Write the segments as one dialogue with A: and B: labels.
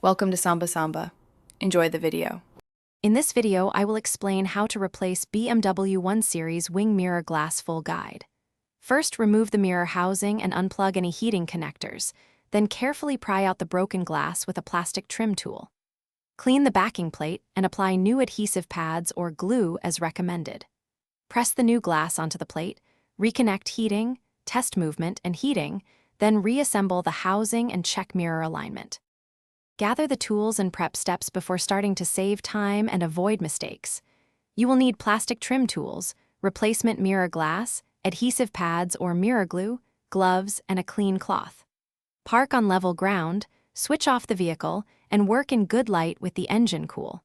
A: Welcome to Samba Samba. Enjoy the video.
B: In this video, I will explain how to replace BMW 1 Series wing mirror glass full guide. First, remove the mirror housing and unplug any heating connectors, then carefully pry out the broken glass with a plastic trim tool. Clean the backing plate and apply new adhesive pads or glue as recommended. Press the new glass onto the plate, reconnect heating, test movement and heating, then reassemble the housing and check mirror alignment. Gather the tools and prep steps before starting to save time and avoid mistakes. You will need plastic trim tools, replacement mirror glass, adhesive pads or mirror glue, gloves, and a clean cloth. Park on level ground, switch off the vehicle, and work in good light with the engine cool.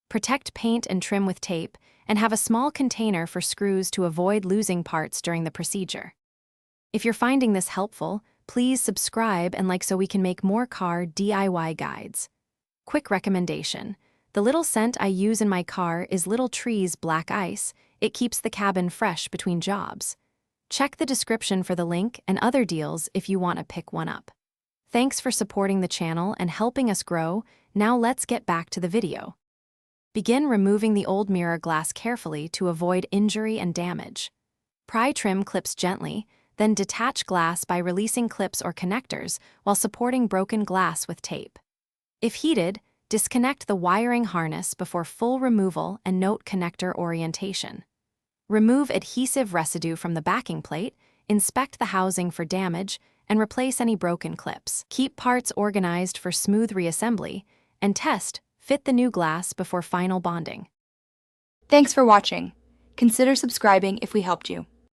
B: Protect paint and trim with tape, and have a small container for screws to avoid losing parts during the procedure. If you're finding this helpful, please subscribe and like so we can make more car DIY guides. Quick recommendation. The little scent I use in my car is Little Tree's Black Ice. It keeps the cabin fresh between jobs. Check the description for the link and other deals if you want to pick one up. Thanks for supporting the channel and helping us grow. Now let's get back to the video. Begin removing the old mirror glass carefully to avoid injury and damage. Pry trim clips gently, then detach glass by releasing clips or connectors while supporting broken glass with tape. If heated, disconnect the wiring harness before full removal and note connector orientation. Remove adhesive residue from the backing plate, inspect the housing for damage, and replace any broken clips. Keep parts organized for smooth reassembly, and fit the new glass before final bonding.
A: Thanks for watching. Consider subscribing if we helped you.